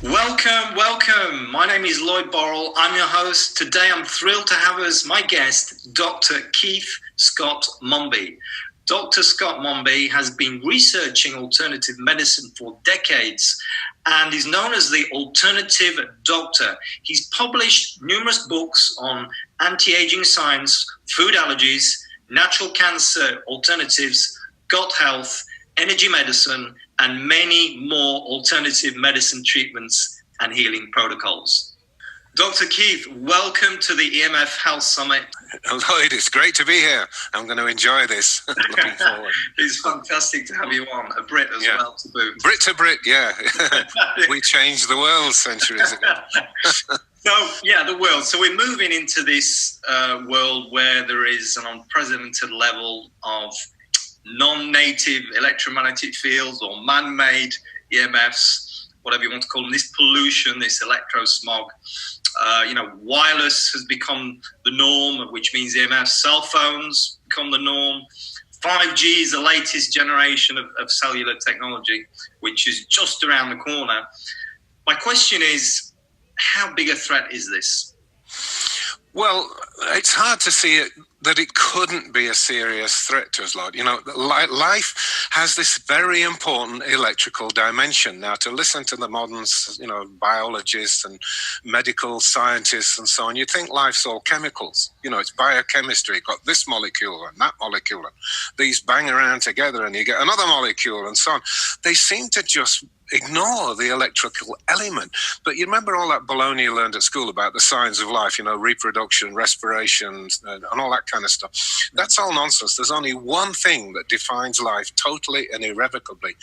Welcome, welcome. My name is Lloyd Borrell. I'm your host. Today I'm thrilled to have as my guest Dr. Keith Scott Monby. Dr. Scott Monby has been researching alternative medicine for decades and is known as the alternative doctor. He's published numerous books on anti-aging science, food allergies, natural cancer alternatives, gut health, energy medicine, and many more alternative medicine treatments and healing protocols. Dr. Keith, welcome to the EMF Health Summit. Lloyd, it's great to be here. I'm going to enjoy this. Looking forward. It's fantastic to have you on, a Brit as well to boot. Brit to Brit, yeah. We changed the world centuries ago. The world. So we're moving into this world where there is an unprecedented level of non-native electromagnetic fields or man-made EMFs, whatever you want to call them, this pollution, this electro-smog. Wireless has become the norm, which means EMF. Cell phones become the norm. 5G is the latest generation of cellular technology, which is just around the corner. My question is, how big a threat is this? Well, it's hard to see it that it couldn't be a serious threat to us, Lord. Life has this very important electrical dimension. Now, to listen to the modern, biologists and medical scientists and so on, you'd think life's all chemicals. It's biochemistry. You've got this molecule and that molecule, and these bang around together and you get another molecule and so on. They seem to just ignore the electrical element. But you remember all that baloney you learned at school about the signs of life, reproduction, respiration, and all that kind of stuff. That's all nonsense. There's only one thing that defines life totally and irrevocably,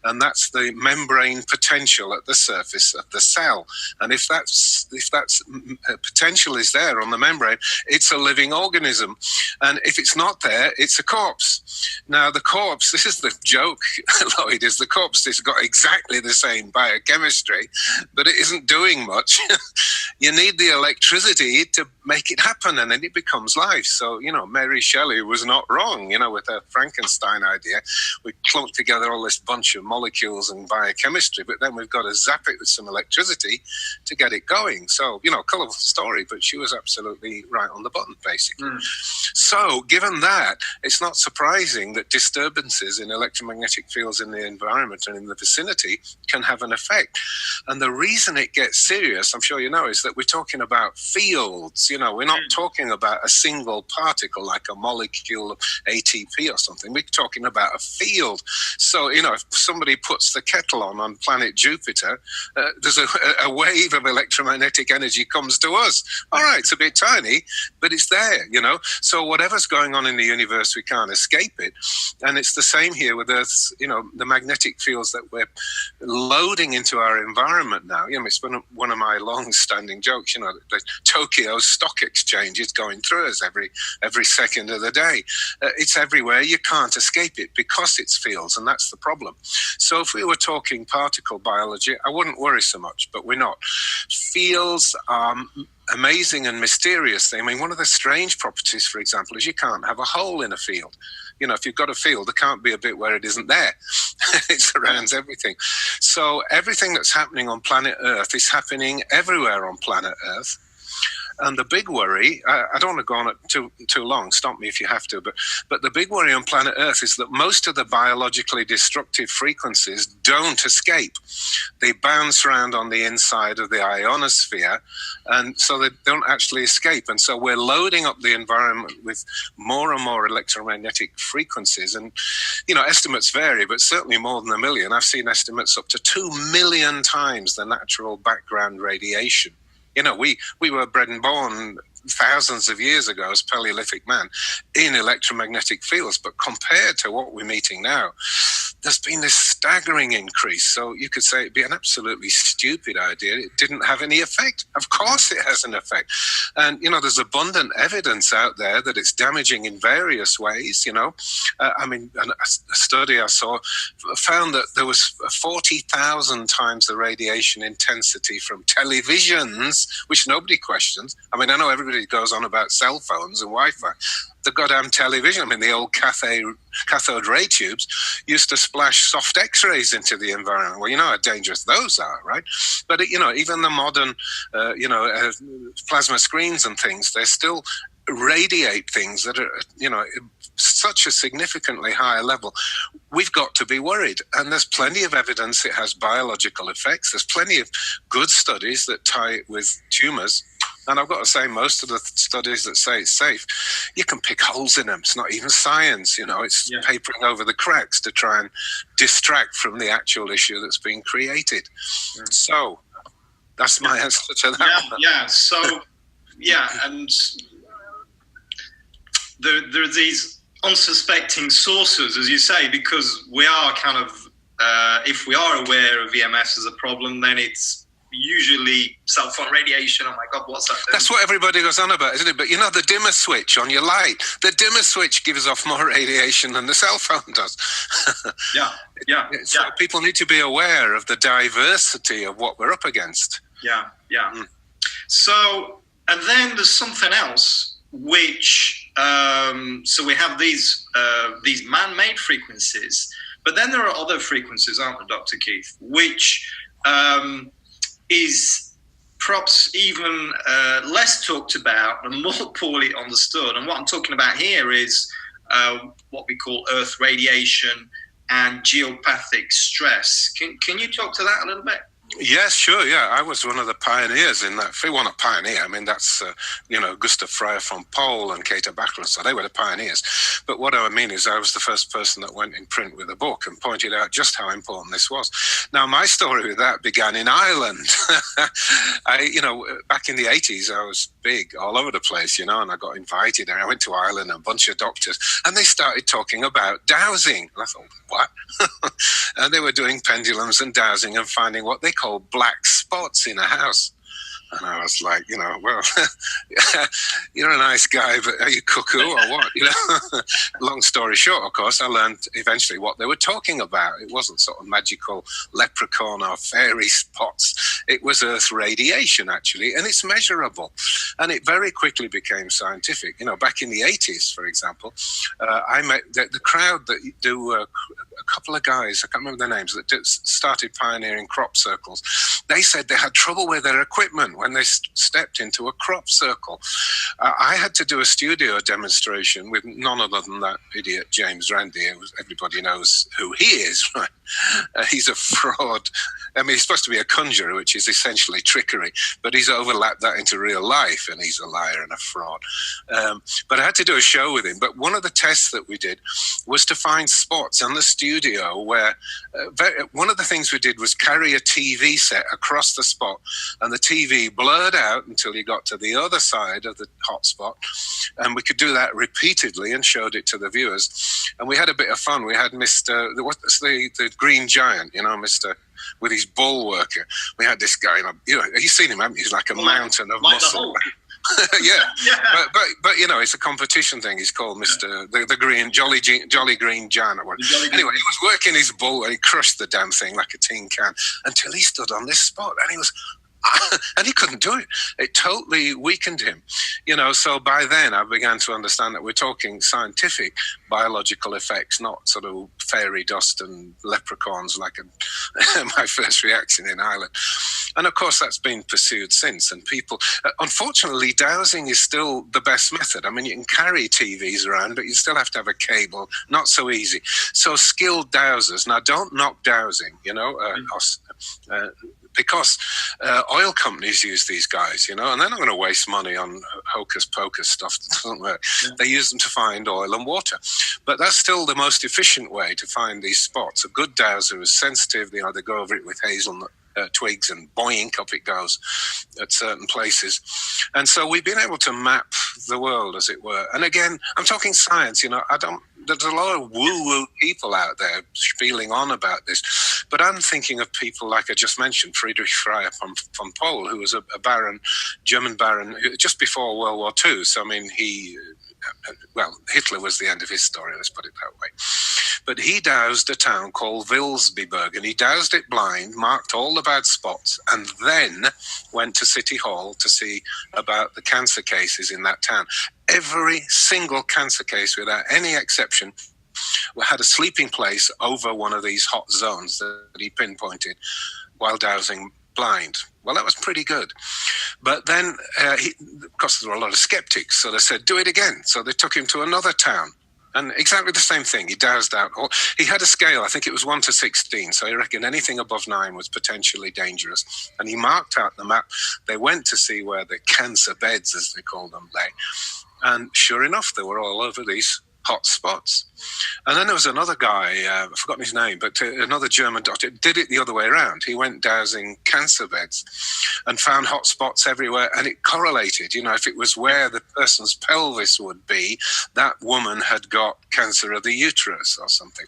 and that's the membrane potential at the surface of the cell. And if that's potential is there on the membrane, it's a living organism. And if it's not there, it's a corpse. Now, the corpse, this is the joke, Lloyd, is the corpse has got exactly the same biochemistry, but it isn't doing much. You need the electricity to make it happen, and then it becomes life. So, Mary Shelley was not wrong, with her Frankenstein idea. We clumped together all this bunch of molecules and biochemistry, but then we've got to zap it with some electricity to get it going. So, colourful story, but she was absolutely right on the button, basically. So, given that, it's not surprising that disturbances in electromagnetic fields in the environment and in the vicinity can have an effect. And the reason it gets serious, I'm sure you know, is that we're talking about fields. We're not talking about a single particle like a molecule of ATP or something. We're talking about a field. So, if somebody puts the kettle on planet Jupiter, there's a wave of electromagnetic energy comes to us. All right, it's a bit tiny, but it's there, So whatever's going on in the universe, we can't escape it. And it's the same here with Earth's, the magnetic fields that we're loading into our environment now. It's been one of my long-standing jokes, the Tokyo Stock Exchange is going through us every second of the day. It's everywhere. You can't escape it because it's fields, and that's the problem. So if we were talking particle biology, I wouldn't worry so much, but we're not. Fields are amazing and mysterious. I mean, one of the strange properties, for example, is you can't have a hole in a field. If you've got a field, there can't be a bit where it isn't there. It surrounds everything. So everything that's happening on planet Earth is happening everywhere on planet Earth. And the big worry, I don't want to go on it too long, stop me if you have to, but the big worry on planet Earth is that most of the biologically destructive frequencies don't escape. They bounce around on the inside of the ionosphere, and so they don't actually escape. And so we're loading up the environment with more and more electromagnetic frequencies. And, estimates vary, but certainly more than 1 million. I've seen estimates up to 2 million times the natural background radiation. We were bred and born thousands of years ago as Paleolithic man in electromagnetic fields, but compared to what we're meeting now, there's been this staggering increase. So you could say it'd be an absolutely stupid idea. It didn't have any effect. Of course it has an effect. And, there's abundant evidence out there that it's damaging in various ways, a study I saw found that there was 40,000 times the radiation intensity from televisions, which nobody questions. I know everybody everybody goes on about cell phones and Wi-Fi. The goddamn television, I mean, the old cathode ray tubes used to splash soft X-rays into the environment. Well, you know how dangerous those are, right? But, even the modern, plasma screens and things, they still radiate things that are, such a significantly higher level. We've got to be worried. And there's plenty of evidence it has biological effects. There's plenty of good studies that tie it with tumors. And I've got to say, most of the studies that say it's safe, you can pick holes in them. It's not even science, it's papering over the cracks to try and distract from the actual issue that's being created. Yeah. So that's my answer to that. Yeah. So, and there are these unsuspecting sources, as you say, because we are kind of, if we are aware of EMFs as a problem, then it's usually cell phone radiation. Oh my God, what's that? That's what everybody goes on about, isn't it? But the dimmer switch on your light, the dimmer switch gives off more radiation than the cell phone does. So people need to be aware of the diversity of what we're up against. So, and then there's something else, which, so we have these man-made frequencies, but then there are other frequencies, aren't there, Dr. Keith, which is perhaps even less talked about and more poorly understood. And what I'm talking about here is what we call earth radiation and geopathic stress. Can you talk to that a little bit? Yes, sure. Yeah, I was one of the pioneers in that. Well, not pioneer. I mean, that's Gustav Frey von Pol and Kater Backlund. So they were the pioneers. But what I mean is, I was the first person that went in print with a book and pointed out just how important this was. Now, my story with that began in Ireland. Back in the 80s, I was big all over the place, and I got invited. And I went to Ireland, and a bunch of doctors, and they started talking about dowsing. And I thought, what? And they were doing pendulums and dowsing and finding what they call black spots in a house. And I was like, well, you're a nice guy, but are you cuckoo or what? Long story short, of course, I learned eventually what they were talking about. It wasn't sort of magical leprechaun or fairy spots. It was Earth radiation, actually, and it's measurable. And it very quickly became scientific. Back in the 80s, for example, I met the crowd that do a couple of guys, I can't remember their names, that started pioneering crop circles. They said they had trouble with their equipment when they stepped into a crop circle. I had to do a studio demonstration with none other than that idiot James Randi. Everybody knows who he is, right? He's a fraud. I mean, he's supposed to be a conjurer, which is essentially trickery, but he's overlapped that into real life, and he's a liar and a fraud. But I had to do a show with him. But one of the tests that we did was to find spots in the studio where one of the things we did was carry a TV set across the spot, and the TV blurred out until you got to the other side of the hot spot, and we could do that repeatedly and showed it to the viewers. And we had a bit of fun. We had Mr. What's the Green Giant, Mr. with his bull worker. We had this guy, you've seen him, haven't you? He's like a mountain of muscle. Yeah. But it's a competition thing. He's called Mr. the Green Jolly Green Giant. Anyway, he was working his bull and he crushed the damn thing like a tin can until he stood on this spot and he was. And he couldn't do it. It totally weakened him. So by then I began to understand that we're talking scientific biological effects, not sort of fairy dust and leprechauns like my first reaction in Ireland. And of course that's been pursued since. And people, unfortunately, dowsing is still the best method. I mean, you can carry TVs around, but you still have to have a cable. Not so easy. So skilled dowsers. Now don't knock dowsing, because oil companies use these guys, and they're not going to waste money on hocus pocus stuff that doesn't work. Yeah. They use them to find oil and water. But that's still the most efficient way to find these spots. A good dowser is sensitive. They go over it with hazelnut twigs and boink, up it goes at certain places. And so we've been able to map the world, as it were. And again, I'm talking science, there's a lot of woo-woo people out there spieling on about this. But I'm thinking of people like I just mentioned, Friedrich Frey von Pol, who was a baron, German baron, just before World War II. So, I mean, he well, Hitler was the end of his story, let's put it that way. But he doused a town called Vilsbiburg, and he doused it blind, marked all the bad spots, and then went to City Hall to see about the cancer cases in that town. Every single cancer case, without any exception, had a sleeping place over one of these hot zones that he pinpointed while dousing blind. Well, that was pretty good. But then, of course, there were a lot of skeptics, so they said, do it again. So they took him to another town. And exactly the same thing. He doused out. He had a scale, I think it was 1 to 16. So he reckoned anything above 9 was potentially dangerous. And he marked out the map. They went to see where the cancer beds, as they call them, lay. And sure enough, they were all over these hot spots. And then there was another guy, I've forgotten his name, but another German doctor did it the other way around. He went dousing cancer beds and found hot spots everywhere, and it correlated. You know, if it was where the person's pelvis would be, that woman had got cancer of the uterus or something.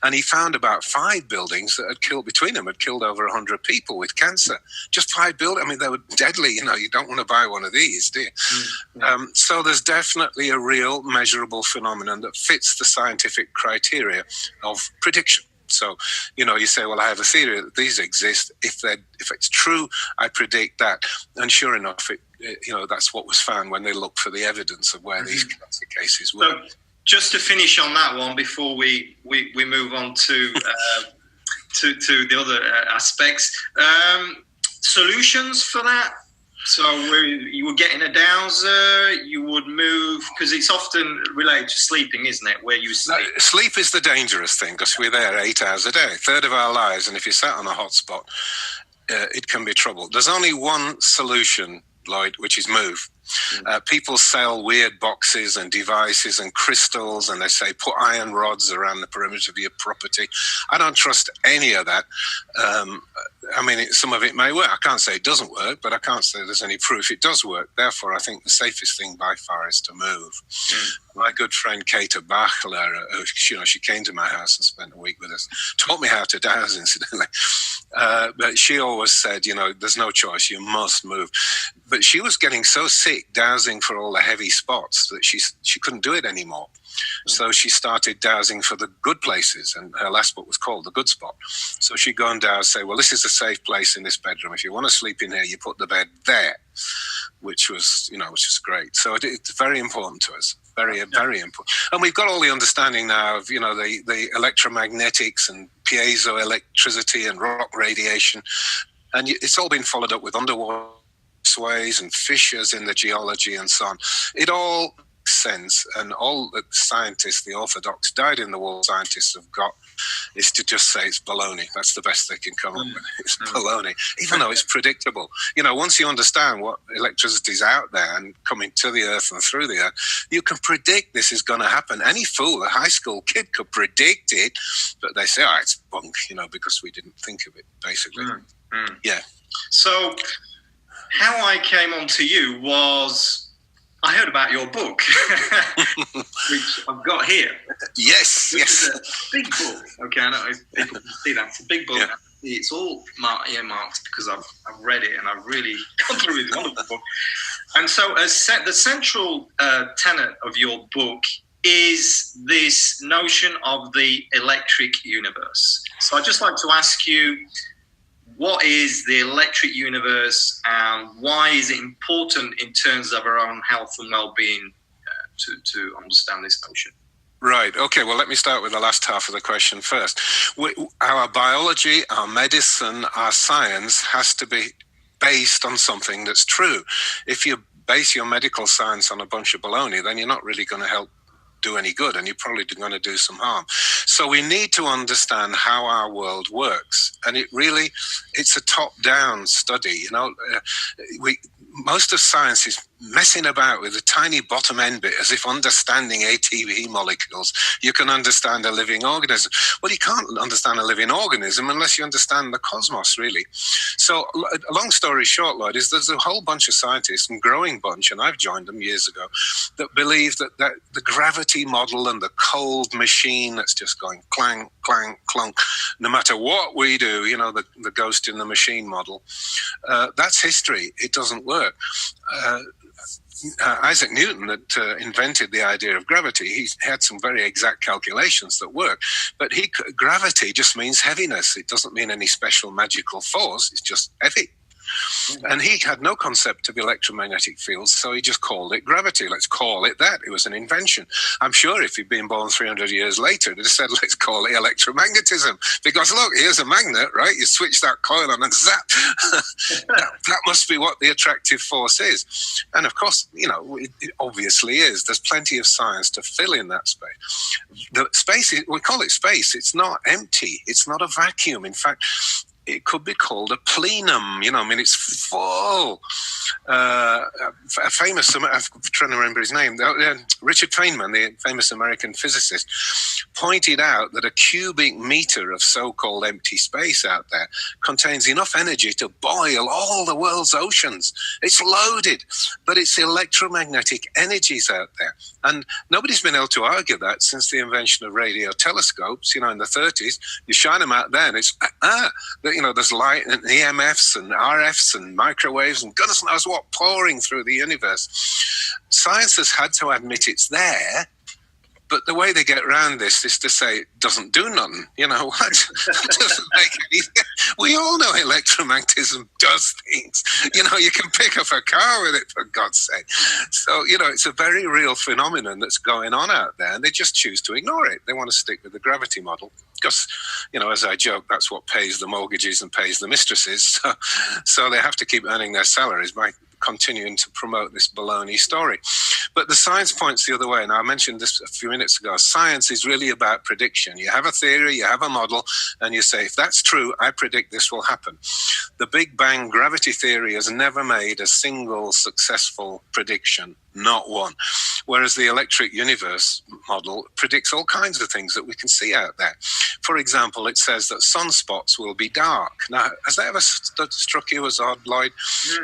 And he found about 5 buildings that had killed, between them, had killed over 100 people with cancer. Just 5 buildings. I mean, they were deadly. You know, you don't want to buy one of these, do you? Mm-hmm. So there's definitely a real measurable phenomenon that fits the scientific criteria of prediction. So, you know, you say, well, I have a theory that these exist. If it's true, I predict that. And sure enough, that's what was found when they looked for the evidence of where these cancer cases were. So just to finish on that one before we move on to the other aspects, solutions for that. So you were getting a dowser, you would move, because it's often related to sleeping, isn't it, where you sleep? No, sleep is the dangerous thing, because we're there 8 hours a day, a third of our lives, and if you're sat on a hot spot, it can be trouble. There's only one solution, Lloyd, which is move. People sell weird boxes and devices and crystals, and they say put iron rods around the perimeter of your property. I don't trust any of that. I mean, some of it may work. I can't say it doesn't work, but I can't say there's any proof it does work. Therefore, I think the safest thing by far is to move. My good friend Kata Bachler, she came to my house and spent a week with us, taught me how to douse, incidentally. But she always said, there's no choice, you must move. But she was getting so sick dowsing for all the heavy spots that she couldn't do it anymore. So she started dowsing for the good places, and her last book was called The Good Spot. So she'd go and douse, say, well, this is a safe place in this bedroom. If you want to sleep in here, you put the bed there, which was great. So it's very important to us. Very, very important. And we've got all the understanding now of, the electromagnetics and piezoelectricity and rock radiation. And it's all been followed up with underwater sways and fissures in the geology and so on. It all makes sense. And all the scientists, the orthodox, dyed-in-the-wool scientists have got is to just say it's baloney. That's the best they can come up with. It's baloney, even though it's predictable. Once you understand what electricity is out there and coming to the earth and through the earth, you can predict this is going to happen. Any fool, a high school kid, could predict it, but they say, it's bunk, because we didn't think of it, basically. Yeah. So how I came on to you was I heard about your book, which I've got here. Yes. It's a big book. Okay, I know people can see that. It's a big book. Yeah. It's all earmarked because I've read it and I've really gone through it. It's a wonderful book. And so the central tenet of your book is this notion of the electric universe. So I'd just like to ask you, what is the electric universe and why is it important in terms of our own health and well-being to understand this notion? Right. Okay. Well, let me start with the last half of the question first. Our biology, our medicine, our science has to be based on something that's true. If you base your medical science on a bunch of baloney, then you're not really going to help do any good, and you're probably going to do some harm. So we need to understand how our world works, and it's a top-down study. Most of science is messing about with the tiny bottom end bit as if understanding ATP molecules, you can understand a living organism. Well, you can't understand a living organism unless you understand the cosmos, really. So a long story short, Lloyd, is there's a whole bunch of scientists, and growing bunch, and I've joined them years ago, that believe that the gravity model and the cold machine that's just going clang, clang, clunk, no matter what we do, the ghost in the machine model, that's history. It doesn't work. Isaac Newton that invented the idea of gravity, he had some very exact calculations that work. But gravity just means heaviness. It doesn't mean any special magical force. It's just heavy. And he had no concept of electromagnetic fields, so he just called it gravity. Let's call it that. It was an invention. I'm sure if he'd been born 300 years later, he'd have said, let's call it electromagnetism. Because look, here's a magnet, right? You switch that coil on and zap. that must be what the attractive force is. And of course, it obviously is. There's plenty of science to fill in that space. The space, we call it space. It's not empty. It's not a vacuum. In fact, it could be called a plenum, it's full. A famous, I'm trying to remember his name, Richard Feynman, the famous American physicist, pointed out that a cubic meter of so-called empty space out there contains enough energy to boil all the world's oceans. It's loaded, but it's electromagnetic energies out there. And nobody's been able to argue that since the invention of radio telescopes, in the 30s. You shine them out there and it's, there's light and EMFs and RFs and microwaves and goodness knows what pouring through the universe. Science has had to admit it's there, but the way they get around this is to say it doesn't do nothing. What? It doesn't make any sense. We all know electromagnetism does things. You can pick up a car with it, for God's sake. So, it's a very real phenomenon that's going on out there, and they just choose to ignore it. They want to stick with the gravity model. Because, as I joke, that's what pays the mortgages and pays the mistresses. So they have to keep earning their salaries by continuing to promote this baloney story. But the science points the other way. Now, I mentioned this a few minutes ago. Science is really about prediction. You have a theory, you have a model, and you say, if that's true, I predict this will happen. The Big Bang gravity theory has never made a single successful prediction, not one. Whereas the electric universe model predicts all kinds of things that we can see out there. For example, it says that sunspots will be dark. Now, has that ever struck you as odd, Lloyd?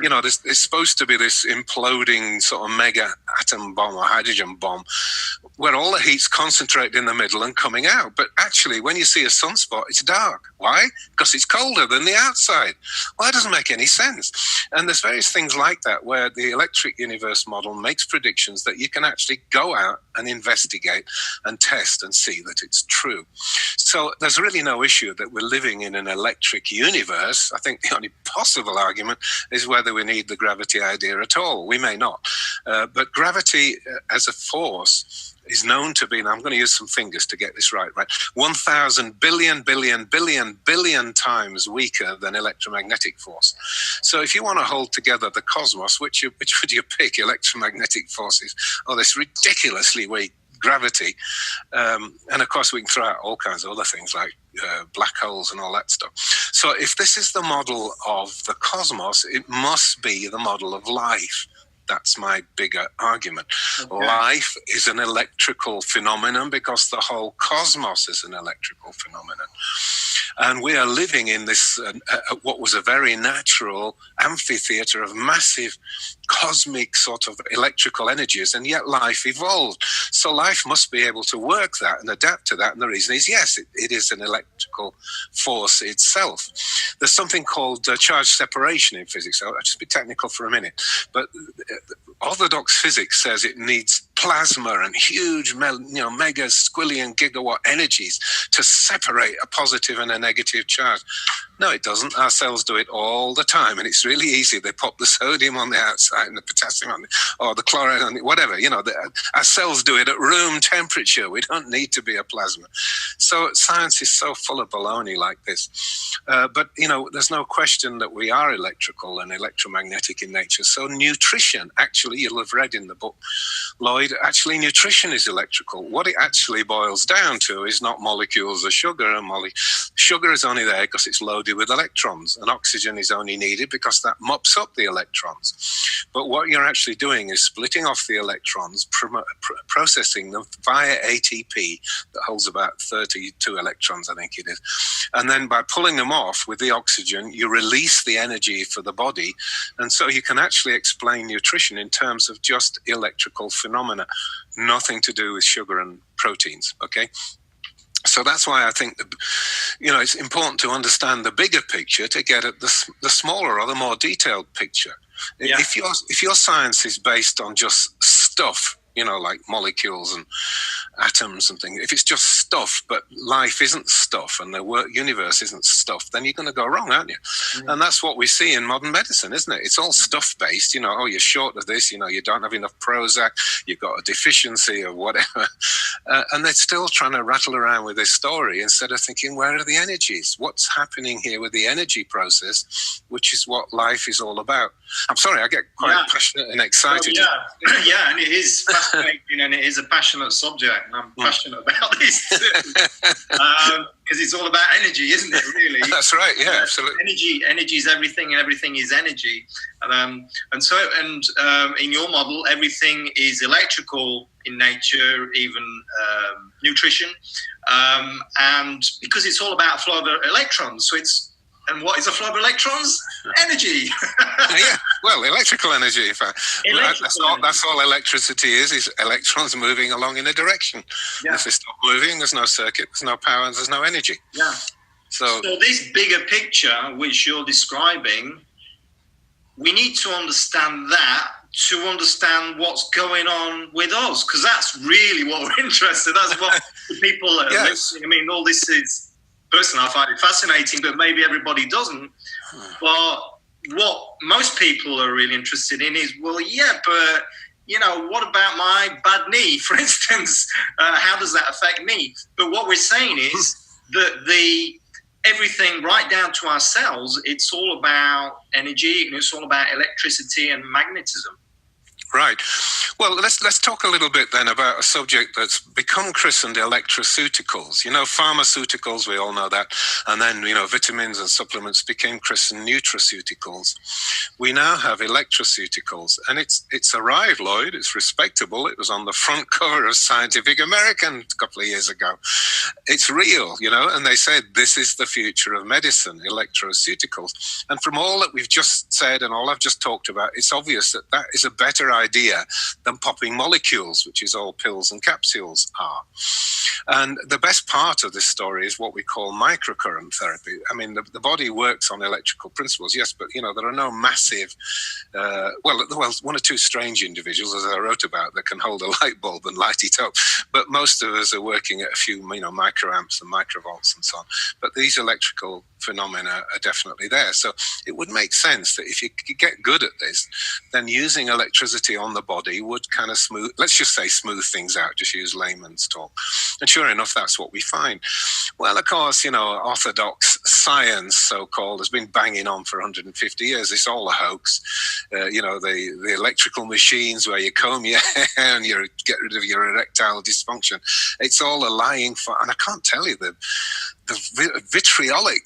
There's supposed to be this imploding sort of mega atom bomb or hydrogen bomb where all the heat's concentrated in the middle and coming out. But actually, when you see a sunspot, it's dark. Why? Because it's colder than the outside. Well, that doesn't make any sense. And there's various things like that where the electric universe model makes predictions that you can actually go out and investigate and test and see that it's true. So there's really no issue that we're living in an electric universe. I think the only possible argument is whether we need the gravity idea at all. We may not. But gravity as a force is known to be, and I'm going to use some fingers to get this right, 1,000 billion times weaker than electromagnetic force. So if you want to hold together the cosmos, which would you pick, electromagnetic forces or this ridiculously weak gravity? And of course, we can throw out all kinds of other things like black holes and all that stuff. So if this is the model of the cosmos, it must be the model of life. That's my bigger argument. Okay. Life is an electrical phenomenon because the whole cosmos is an electrical phenomenon. And we are living in this, what was a very natural amphitheater of massive cosmic sort of electrical energies, and yet life evolved. So life must be able to work that and adapt to that. And the reason is, yes, it is an electrical force itself. There's something called charge separation in physics. I'll just be technical for a minute. But orthodox physics says it needs plasma and huge, mega squillion gigawatt energies to separate a positive and a negative charge. No, it doesn't. Our cells do it all the time, and it's really easy. They pop the sodium on the outside and the potassium on or the chloride on it, whatever. Our cells do it at room temperature. We don't need to be a plasma. So science is so full of baloney like this. But, there's no question that we are electrical and electromagnetic in nature. So nutrition, actually, you'll have read in the book, Lloyd, actually nutrition is electrical. What it actually boils down to is not molecules of sugar. Sugar is only there because it's loaded with electrons, and oxygen is only needed because that mops up the electrons. But what you're actually doing is splitting off the electrons, processing them via ATP that holds about 32 electrons, I think it is. And then by pulling them off with the oxygen, you release the energy for the body. And so you can actually explain nutrition in terms of just electrical phenomena, nothing to do with sugar and proteins, okay? So that's why I think it's important to understand the bigger picture to get at the smaller or the more detailed picture. Yeah. If your science is based on just stuff, like molecules and atoms and things, if it's just stuff, but life isn't stuff and the universe isn't stuff, then you're going to go wrong, aren't you? And that's what we see in modern medicine, isn't it? It's all stuff based. You're short of this, you don't have enough Prozac, you've got a deficiency of whatever. And they're still trying to rattle around with this story instead of thinking, where are the energies? What's happening here with the energy process, which is what life is all about. I'm sorry, I get quite passionate and excited. Yeah, and it is fascinating and it is a passionate subject, and I'm passionate about this too. Because it's all about energy, isn't it, really? That's right, yeah, absolutely. Energy is everything, and everything is energy. And in your model, everything is electrical in nature, even nutrition. And because it's all about flow of electrons, and what is a flow of electrons? Energy. Yeah, well, electrical energy, in fact. That's all electricity is electrons moving along in a direction. Yeah. If they stop moving, there's no circuit, there's no power, and there's no energy. Yeah. So this bigger picture, which you're describing, we need to understand that to understand what's going on with us, because that's really what we're interested. That's what the people are listening. I mean, all this is... Personally, I find it fascinating, but maybe everybody doesn't. But what most people are really interested in is, well, yeah, but, what about my bad knee, for instance? How does that affect me? But what we're saying is that everything right down to our cells, it's all about energy and it's all about electricity and magnetism. Right. Well, let's talk a little bit then about a subject that's become christened electroceuticals. Pharmaceuticals, we all know that. And then, vitamins and supplements became christened nutraceuticals. We now have electroceuticals. And it's arrived, Lloyd. It's respectable. It was on the front cover of Scientific American a couple of years ago. It's real, and they said this is the future of medicine, electroceuticals. And from all that we've just said and all I've just talked about, it's obvious that is a better idea than popping molecules, which is all pills and capsules are. And the best part of this story is what we call microcurrent therapy. I mean, the body works on electrical principles, yes, but, there are no massive, one or two strange individuals, as I wrote about, that can hold a light bulb and light it up. But most of us are working at a few, microamps and microvolts and so on. But these electrical phenomena are definitely there. So it would make sense that if you get good at this, then using electricity on the body would kind of smooth things out, just use layman's talk. And sure enough, that's what we find. Well, of course, orthodox science, so-called, has been banging on for 150 years. It's all a hoax. The electrical machines where you comb your hair and you get rid of your erectile dysfunction. It's all a lying and I can't tell you the vitriolic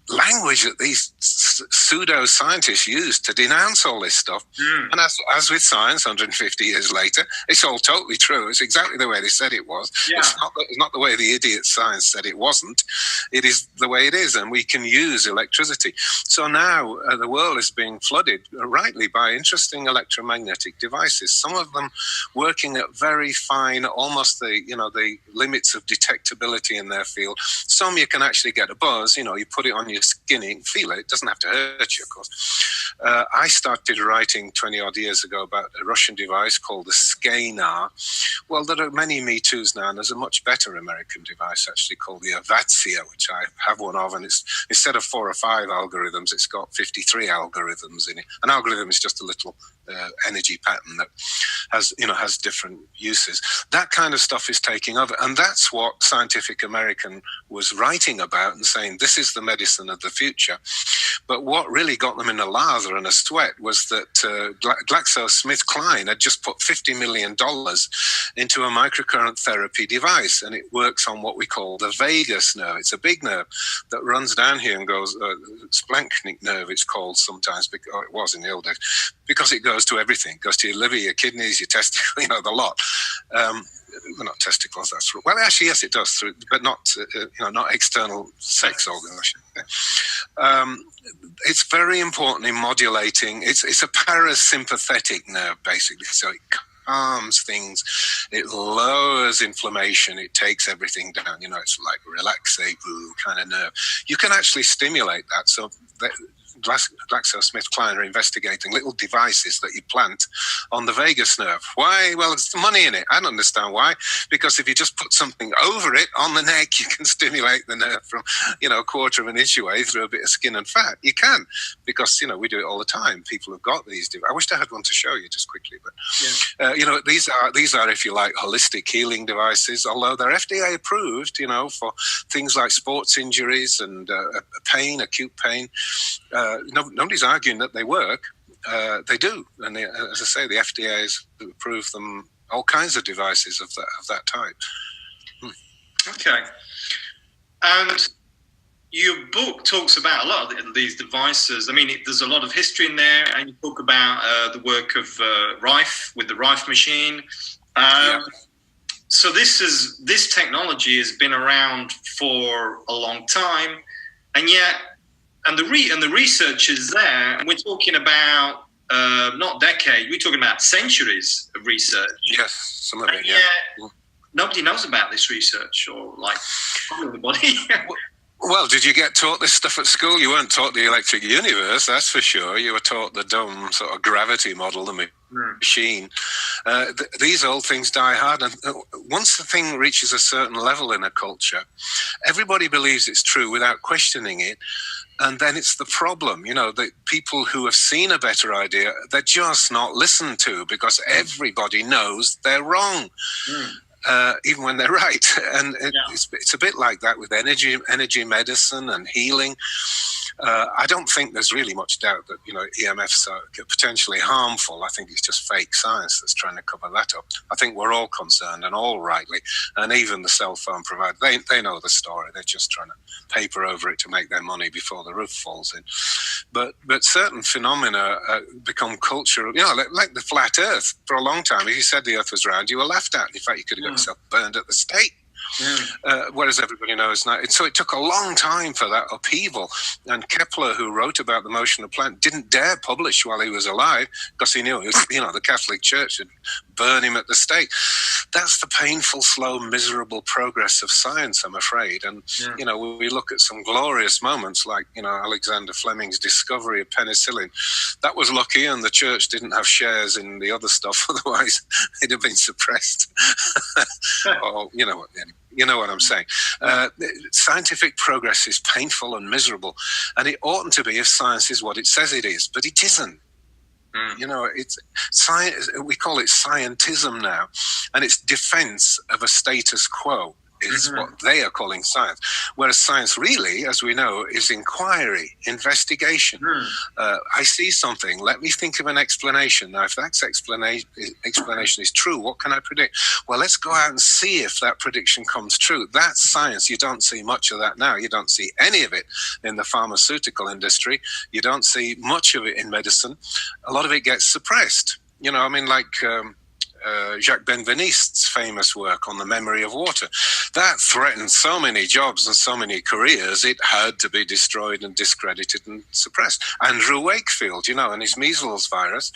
language that these pseudo-scientists use to denounce all this stuff. And as with science, 150 years later, it's all totally true. It's exactly the way they said it was. Yeah. It's not the way the idiot science said it wasn't. It is the way it is, and we can use electricity. So now the world is being flooded, rightly, by interesting electromagnetic devices, some of them working at very fine, almost the limits of detectability in their field. Some you can actually get a buzz, you put it on your skin, you can feel it. It doesn't have to hurt you, of course. I started writing 20-odd years ago about a Russian device called the Skenar. Well, there are many Me Too's now, and there's a much better American device actually called the Avacia, which I have one of, and it's instead of 4 or 5 algorithms, it's got 53 algorithms in it. An algorithm is just a little energy pattern that has different uses. That kind of stuff is taking over, and that's what Scientific American was writing about and saying this is the medicine of the future. But what really got them in a lather and a sweat was that GlaxoSmithKline had just put $50 million into a microcurrent therapy device, and it works on what we call the vagus nerve. It's a big nerve that runs down here and goes, splanchnic nerve it's called sometimes, because it was in the old days, because it goes to everything. It goes to your liver, your kidneys, your testicles, the lot. Well, not testicles, that's right. Well, actually, yes, it does, but not external sex organs. It's very important in modulating. It's a parasympathetic nerve, basically, so it calms things, it lowers inflammation, it takes everything down. It's like relaxation kind of nerve. You can actually stimulate that. So GlaxoSmithKline are investigating little devices that you plant on the vagus nerve. Why? Well, it's the money in it. I don't understand why. Because if you just put something over it on the neck, you can stimulate the nerve from, a quarter of an inch away through a bit of skin and fat. You can, because, we do it all the time. People have got these. I wish I had one to show you just quickly. But, these are, if you like, holistic healing devices, although they're FDA approved, for things like sports injuries and acute pain. Nobody's arguing that they work. They do, and as I say, the FDA has approved them. All kinds of devices of that type. Okay, and your book talks about a lot of these devices. I mean, there's a lot of history in there, and you talk about the work of Rife with the Rife machine. So this technology has been around for a long time, and yet. And the research is there, and we're talking about not decades, we're talking about centuries of research. Yes, some of it, yeah. Nobody knows about this research, or everybody. Well, did you get taught this stuff at school? You weren't taught the electric universe, that's for sure. You were taught the dumb sort of gravity model, the machine. These old things die hard, and once the thing reaches a certain level in a culture, everybody believes it's true without questioning it. And then it's the problem, the people who have seen a better idea, they're just not listened to because everybody knows they're wrong, even when they're right. And it's a bit like that with energy medicine and healing. I don't think there's really much doubt that, EMFs are potentially harmful. I think it's just fake science that's trying to cover that up. I think we're all concerned, and all rightly, and even the cell phone provider, they know the story. They're just trying to paper over it to make their money before the roof falls in. But certain phenomena become cultural, like the flat earth. For a long time, if you said the earth was round, you were laughed at. In fact, you could have got yourself burned at the stake. Whereas everybody knows now. So it took a long time for that upheaval. And Kepler, who wrote about the motion of planets, didn't dare publish while he was alive because he knew it was, the Catholic Church would burn him at the stake. That's the painful, slow, miserable progress of science, I'm afraid. And, we look at some glorious moments like, Alexander Fleming's discovery of penicillin. That was lucky, and the church didn't have shares in the other stuff. Otherwise, it'd have been suppressed. Or, you know what I'm saying. Scientific progress is painful and miserable, and it oughtn't to be if science is what it says it is, but it isn't. It's science. We call it scientism now, and it's defense of a status quo is what they are calling science. Whereas science really, as we know, is inquiry, investigation. I see something, let me think of an explanation. Now, if that explanation is true, what can I predict? Well, let's go out and see if that prediction comes true. That's science. You don't see much of that now. You don't see any of it in the pharmaceutical industry. You don't see much of it in medicine. A lot of it gets suppressed. Jacques Benveniste's famous work on the memory of water. That threatened so many jobs and so many careers, it had to be destroyed and discredited and suppressed. Andrew Wakefield, and his measles virus.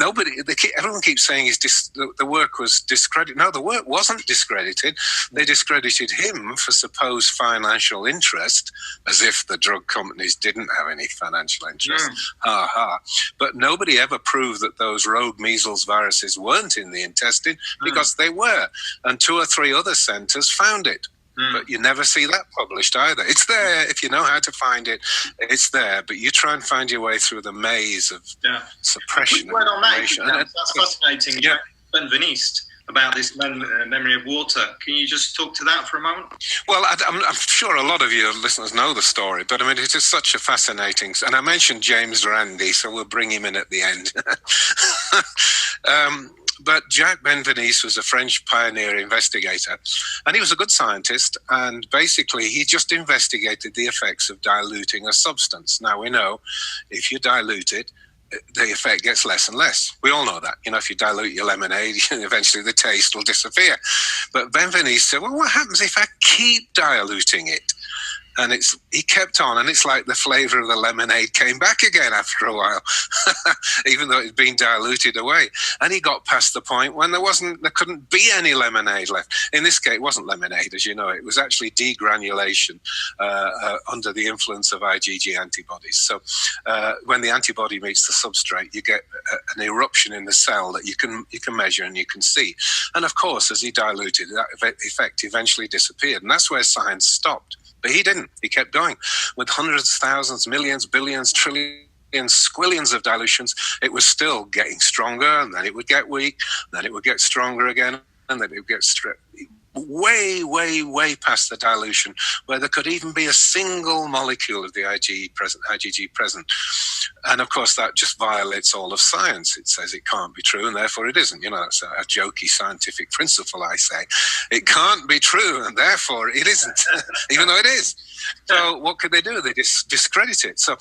Everyone keeps saying the work was discredited. No, the work wasn't discredited. They discredited him for supposed financial interest, as if the drug companies didn't have any financial interest. Ha ha. But nobody ever proved that those rogue measles viruses weren't in the intestine, because they were, and 2 or 3 other centers found it. But you never see that published either. It's there if you know how to find it. It's there, but you try and find your way through the maze of suppression of information. That's fascinating. Yeah. Benveniste about this memory of water. Can you just talk to that for a moment? Well, I'm sure a lot of your listeners know the story, but it is such a fascinating. And I mentioned James Randi, so we'll bring him in at the end. But Jacques Benveniste was a French pioneer investigator, and he was a good scientist, and basically he just investigated the effects of diluting a substance. Now, we know if you dilute it, the effect gets less and less. We all know that. If you dilute your lemonade, eventually the taste will disappear. But Benveniste said, well, what happens if I keep diluting it? And he kept on, and it's like the flavor of the lemonade came back again after a while, even though it had been diluted away. And he got past the point when there couldn't be any lemonade left. In this case, it wasn't lemonade, as you know. It was actually degranulation under the influence of IgG antibodies. So when the antibody meets the substrate, you get an eruption in the cell that you can measure and you can see. And of course, as he diluted, that effect eventually disappeared. And that's where science stopped. But he didn't. He kept going with hundreds, thousands, millions, billions, trillions, squillions of dilutions. It was still getting stronger, and then it would get weak, and then it would get stronger again, and then it would get way, way, way past the dilution, where there could even be a single molecule of the IgG present. And of course, that just violates all of science. It says it can't be true, and therefore it isn't. You know, that's a jokey scientific principle, I say. It can't be true, and therefore it isn't, even though it is. So what could they do? They discredit it. So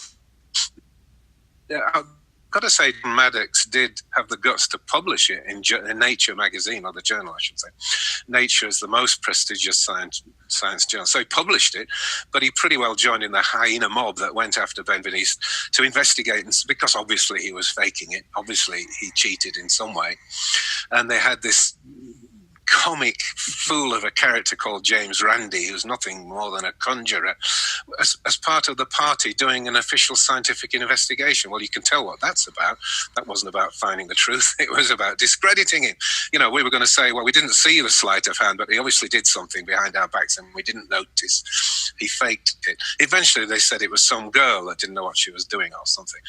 I've got to say, Maddox did have the guts to publish it in Nature magazine, or the journal, I should say. Nature is the most prestigious science journal. So he published it, but he pretty well joined in the hyena mob that went after Benveniste to investigate, because obviously he was faking it. Obviously he cheated in some way. And they had this comic fool of a character called James Randi, who's nothing more than a conjurer, as part of the party doing an official scientific investigation. Well, you can tell what that's about. That wasn't about finding the truth. It was about discrediting him. You know, we were going to say, well, we didn't see the sleight of hand, but he obviously did something behind our backs and we didn't notice. He faked it. Eventually, they said it was some girl that didn't know what she was doing or something.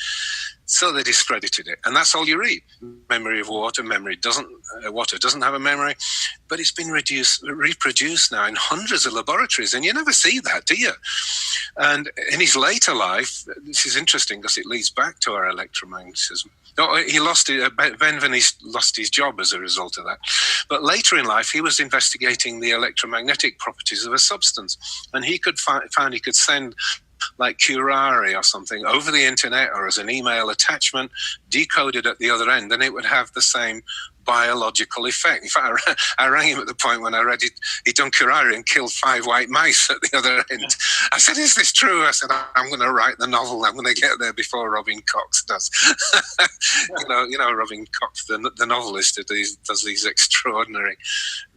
So they discredited it. And that's all you read. Memory of water. Water doesn't have a memory. But it's been reproduced now in hundreds of laboratories. And you never see that, do you? And in his later life, this is interesting because it leads back to our electromagnetism. Benveniste lost his job as a result of that. But later in life, he was investigating the electromagnetic properties of a substance. And he found he could send like Curare or something over the internet or as an email attachment, decoded at the other end, and it would have the same biological effect. In fact, I rang him at the point when I read it. He'd done Curare and killed 5 white mice at the other end. I said, "Is this true?" I said, "I'm going to write the novel. I'm going to get there before Robin Cox does." you know, Robin Cox, the novelist, does these extraordinary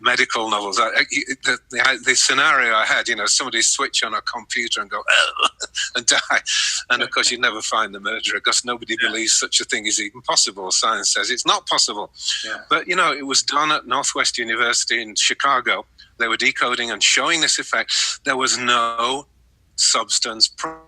medical novels. The scenario I had, somebody switch on a computer and go and die, and of course you never find the murderer because nobody believes such a thing is even possible. Science says it's not possible. Yeah. But, it was done at Northwest University in Chicago. They were decoding and showing this effect. There was no substance present.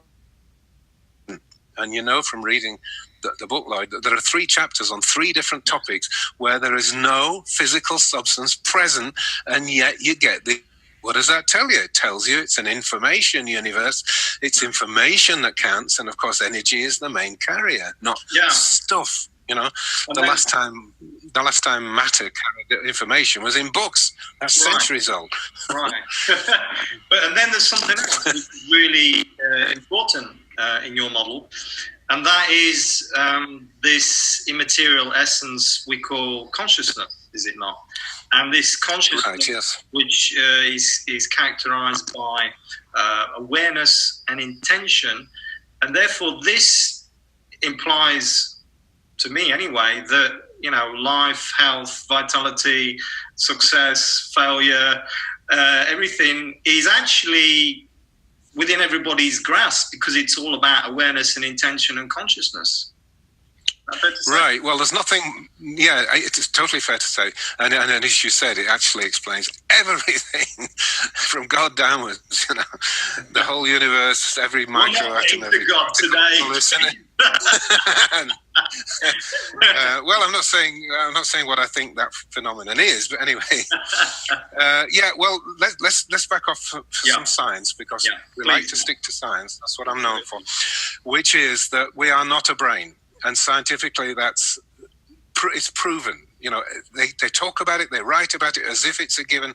And from reading the book, Lloyd, that there are 3 chapters on 3 different topics where there is no physical substance present, and yet you get the... What does that tell you? It tells you it's an information universe. It's information that counts. And, of course, energy is the main carrier, not stuff. The last time matter carried information was in books. That's centuries old. Right. And then there's something else that's really important in your model, and that is this immaterial essence we call consciousness, is it not? And this consciousness, right, yes, which is characterized by awareness and intention, and therefore this implies, to me anyway, that life, health, vitality, success, failure, everything is actually within everybody's grasp because it's all about awareness and intention and consciousness. Right. Well, there's nothing. Yeah, it's totally fair to say, and as you said, it actually explains everything from God downwards. The whole universe, every microatom. Every God today. Well, I'm not saying what I think that phenomenon is, but anyway. Well, let's back off for some science because we like to stick to science. That's what I'm known for, which is that we are not a brain. And scientifically, it's proven. They talk about it, they write about it as if it's a given.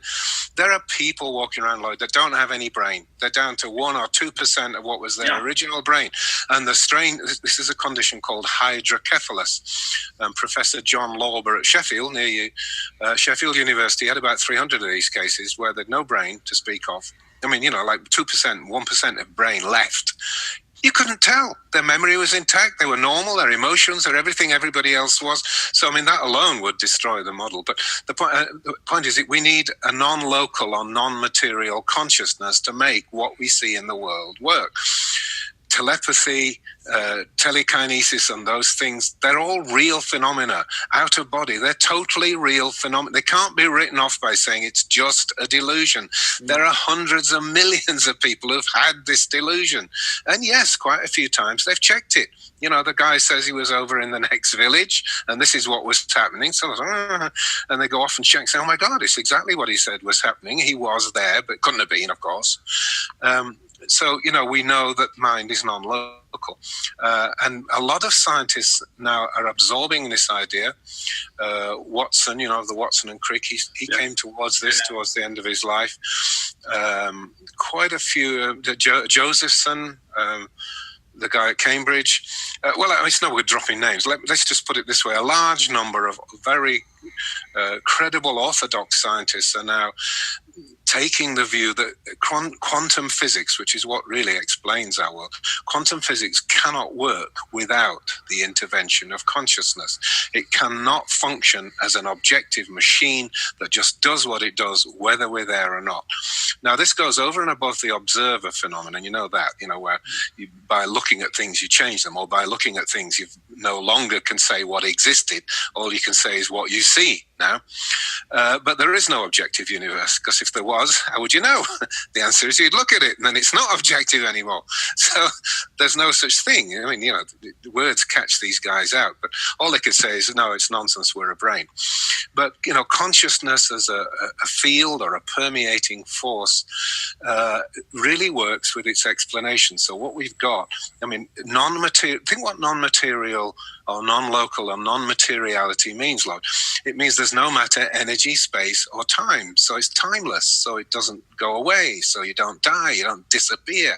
There are people walking around, Lloyd, that don't have any brain. They're down to 1 or 2% of what was their original brain. And this is a condition called hydrocephalus. Professor John Lawber at Sheffield, near you, Sheffield University, had about 300 of these cases where they'd no brain to speak of. I mean, you know, like 2%, 1% of brain left. You couldn't tell. Their memory was intact. They were normal. Their emotions, their everything everybody else was. So, I mean, that alone would destroy the model. But the point is that we need a non-local or non-material consciousness to make what we see in the world work. Telepathy, telekinesis, and those things, they're all real phenomena, out of body. They're totally real phenomena. They can't be written off by saying it's just a delusion. There are hundreds of millions of people who've had this delusion. And yes, quite a few times they've checked it. You know, the guy says he was over in the next village and this is what was happening. So, and they go off and check and say, oh my God, it's exactly what he said was happening. He was there, but couldn't have been, of course. So, you know, we know that mind is non-local. And a lot of scientists now are absorbing this idea. Watson, you know, the Watson and Crick, he came towards this towards the end of his life. Quite a few, Josephson, the guy at Cambridge. Well, it's no, we're dropping names. Let's just put it this way. A large number of very credible orthodox scientists are now taking the view that quantum physics, which is what really explains our world, quantum physics cannot work without the intervention of consciousness. It cannot function as an objective machine that just does what it does, whether we're there or not. Now, this goes over and above the observer phenomenon. You know that, you know, where by looking at things, you change them, or by looking at things, you no longer can say what existed. All you can say is what you see now. But there is no objective universe, because if there was, how would you know? The answer is you'd look at it and then it's not objective anymore. So there's no such thing. I mean, you know, the words catch these guys out, but all they can say is, no, it's nonsense, we're a brain. But, you know, consciousness as a field or a permeating force really works with its explanation. So what we've got, I mean, non-material, think what non-material or non-local or non-materiality means, Lord. It means there's no matter, energy, space, or time. So it's timeless, so it doesn't go away, so you don't die, you don't disappear.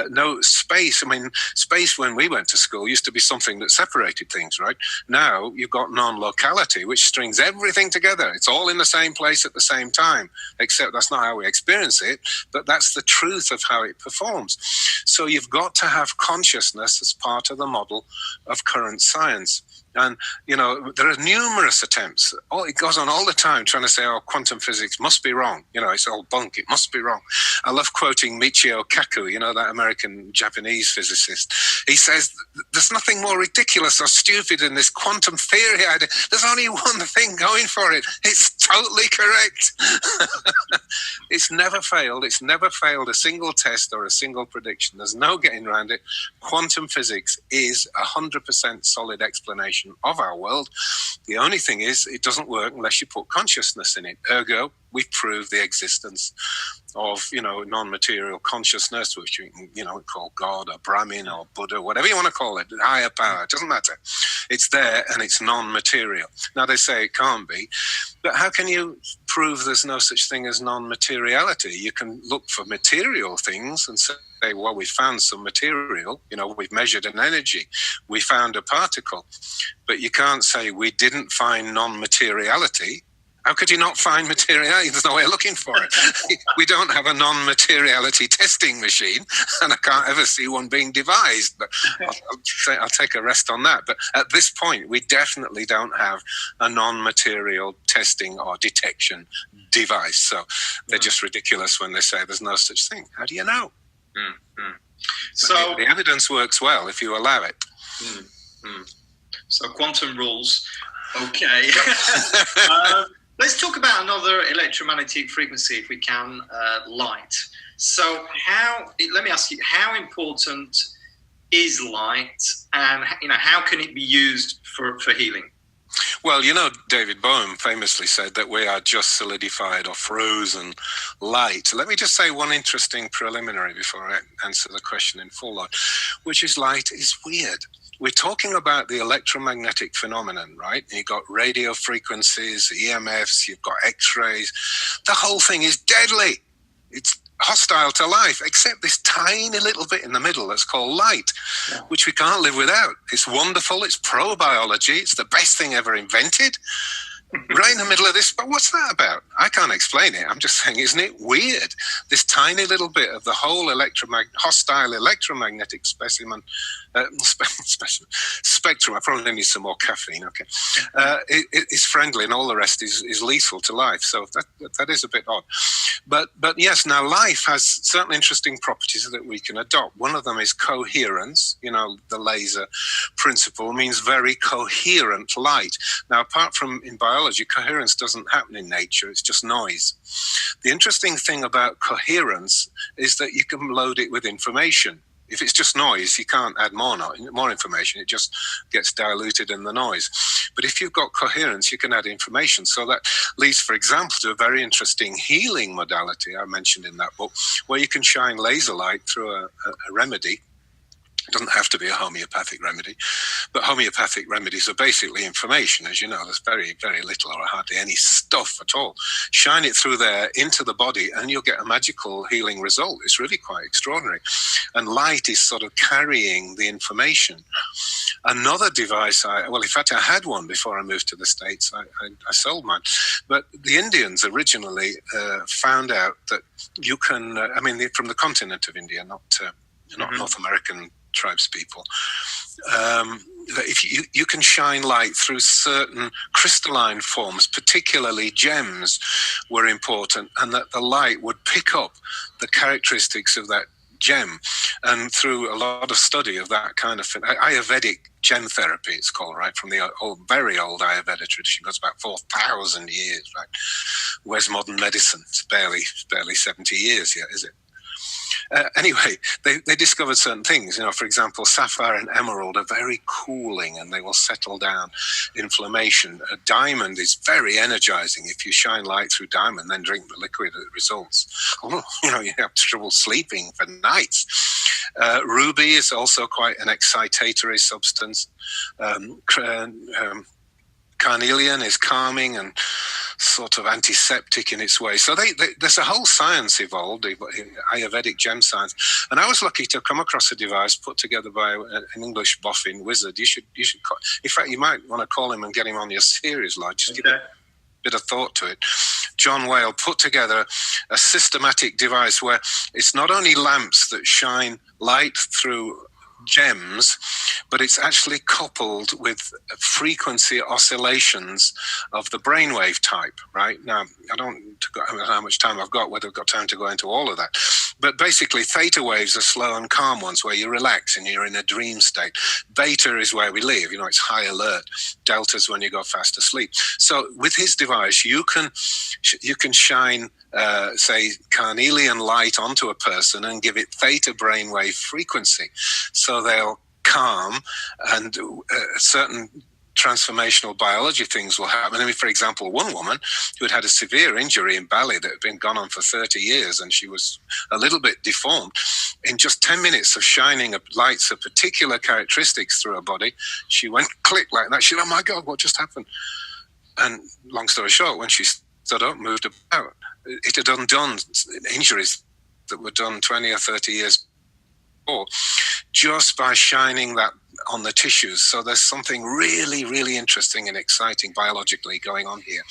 No space. I mean, space when we went to school used to be something that separated things, right? Now you've got non-locality, which strings everything together. It's all in the same place at the same time, except that's not how we experience it, but that's the truth of how it performs. So you've got to have consciousness as part of the model of current science. And, you know, there are numerous attempts. It goes on all the time trying to say, oh, quantum physics must be wrong. You know, it's all bunk. It must be wrong. I love quoting Michio Kaku, you know, that American-Japanese physicist. He says, there's nothing more ridiculous or stupid than this quantum theory idea. There's only one thing going for it. It's totally correct. It's never failed. It's never failed a single test or a single prediction. There's no getting around it. Quantum physics is 100% solid explanation of our world. The only thing is it doesn't work unless you put consciousness in it. Ergo, we prove the existence of, you know, non-material consciousness, which you can, you know, call God or Brahmin or Buddha, whatever you want to call it, higher power, it doesn't matter. It's there and it's non-material. Now they say it can't be, but how can you prove there's no such thing as non-materiality? You can look for material things and say, well, we found some material, you know, we've measured an energy, we found a particle, but you can't say we didn't find non-materiality. How could you not find materiality? There's no way of looking for it. We don't have a non-materiality testing machine, and I can't ever see one being devised, but I'll take a rest on that. But at this point, we definitely don't have a non-material testing or detection device. So they're just ridiculous when they say there's no such thing. How do you know? Mm-hmm. So the evidence works well if you allow it. Mm-hmm. So quantum rules. Okay. Let's talk about another electromagnetic frequency, if we can, light. So let me ask you, how important is light, and, you know, how can it be used for healing? Well, you know, David Bohm famously said that we are just solidified or frozen light. Let me just say one interesting preliminary before I answer the question in full, which is light is weird. We're talking about the electromagnetic phenomenon, right? You've got radio frequencies, EMFs, you've got X-rays. The whole thing is deadly. It's hostile to life, except this tiny little bit in the middle that's called light, which we can't live without. It's wonderful. It's pro-biology. It's the best thing ever invented. right in the middle of this. But what's that about? I can't explain it. I'm just saying, isn't it weird? This tiny little bit of the whole hostile electromagnetic spectrum. I probably need some more caffeine. Okay, it is friendly, and all the rest is lethal to life. So that is a bit odd. But yes, now life has certain interesting properties that we can adopt. One of them is coherence. You know, the laser principle means very coherent light. Now, apart from in biology, coherence doesn't happen in nature. It's just noise. The interesting thing about coherence is that you can load it with information. If it's just noise, you can't add more information. It just gets diluted in the noise. But if you've got coherence, you can add information. So that leads, for example, to a very interesting healing modality I mentioned in that book, where you can shine laser light through a remedy. It doesn't have to be a homeopathic remedy, but homeopathic remedies are basically information. As you know, there's very, very little or hardly any stuff at all. Shine it through there into the body and you'll get a magical healing result. It's really quite extraordinary. And light is sort of carrying the information. Another device, in fact, I had one before I moved to the States. I sold mine. But the Indians originally found out that you can, from the continent of India, not North American tribes people, if you can shine light through certain crystalline forms, particularly gems were important, and that the light would pick up the characteristics of that gem. And through a lot of study of that kind of thing, Ayurvedic gem therapy, it's called, right, from the very old Ayurveda tradition, goes back 4,000 years, right? Where's modern medicine? It's barely 70 years yet, is it? Anyway, they discovered certain things. You know, for example, sapphire and emerald are very cooling and they will settle down inflammation. A diamond is very energizing. If you shine light through diamond, then drink the liquid, it results. You have trouble sleeping for nights. Ruby is also quite an excitatory substance. Carnelian is calming and sort of antiseptic in its way. So there's a whole science evolved, Ayurvedic gem science. And I was lucky to come across a device put together by an English boffin wizard. You should in fact, you might want to call him and get him on your series, like, just give a bit of thought to it. John Whale put together a systematic device where it's not only lamps that shine light through gems, but it's actually coupled with frequency oscillations of the brainwave type, right? Now, I don't know how much time I've got, whether I've got time to go into all of that. But basically, theta waves are slow and calm ones where you relax and you're in a dream state. Beta is where we live, it's high alert. Delta is when you go fast asleep. So with his device, you can shine say carnelian light onto a person and give it theta brainwave frequency, so they'll calm, and certain transformational biology things will happen. For example, one woman who had a severe injury in Bali that had been gone on for 30 years and she was a little bit deformed, in just 10 minutes of shining lights of particular characteristics through her body, she went click like that. She said, oh my God, what just happened? And long story short, when she stood up, moved about, it had undone injuries that were done 20 or 30 years before, just by shining that on the tissues. So there's something really, really interesting and exciting biologically going on here.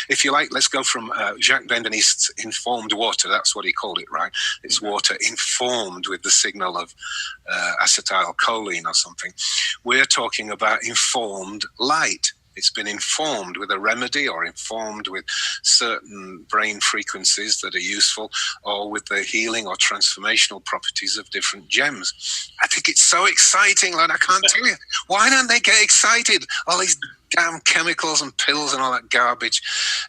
If you like, let's go from Jacques Benvenist's informed water. That's what he called it, right? It's water informed with the signal of acetylcholine or something. We're talking about informed light. It's been informed with a remedy or informed with certain brain frequencies that are useful, or with the healing or transformational properties of different gems. I think it's so exciting, Lon. I can't tell you. Why don't they get excited? All these damn chemicals and pills and all that garbage.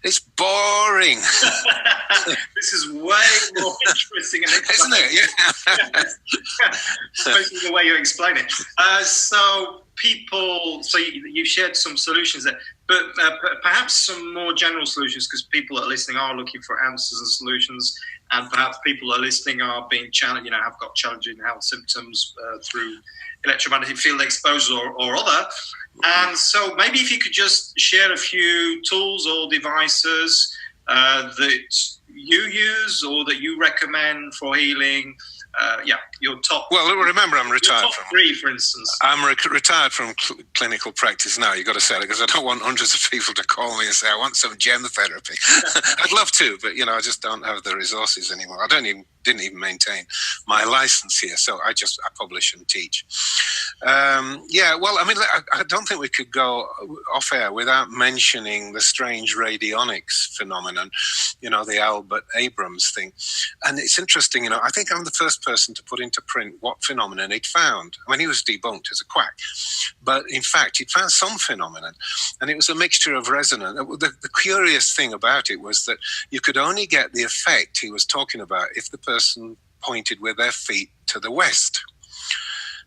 It's boring. This is way more interesting and exciting. Isn't it? Yeah. Especially the way you explain it. So you've shared some solutions there, but perhaps some more general solutions, because people that are listening are looking for answers and solutions, and perhaps people that are listening are being challenged, have got challenging health symptoms through electromagnetic field exposure or other. And so maybe if you could just share a few tools or devices that you use or that you recommend for healing? Your top. Well, remember, I'm retired top from 3, for instance. I'm retired from clinical practice now. You've got to say it, because I don't want hundreds of people to call me and say I want some gem therapy. I'd love to, but I just don't have the resources anymore. I didn't even maintain my license here, so I publish and teach. Well, I mean, I don't think we could go off air without mentioning the strange radionics phenomenon, the Albert Abrams thing. And it's interesting, I think I'm the first person to put into print what phenomenon he'd found. I mean, he was debunked as a quack, but in fact, he'd found some phenomenon, and it was a mixture of resonance. The curious thing about it was that you could only get the effect he was talking about if the person pointed with their feet to the west.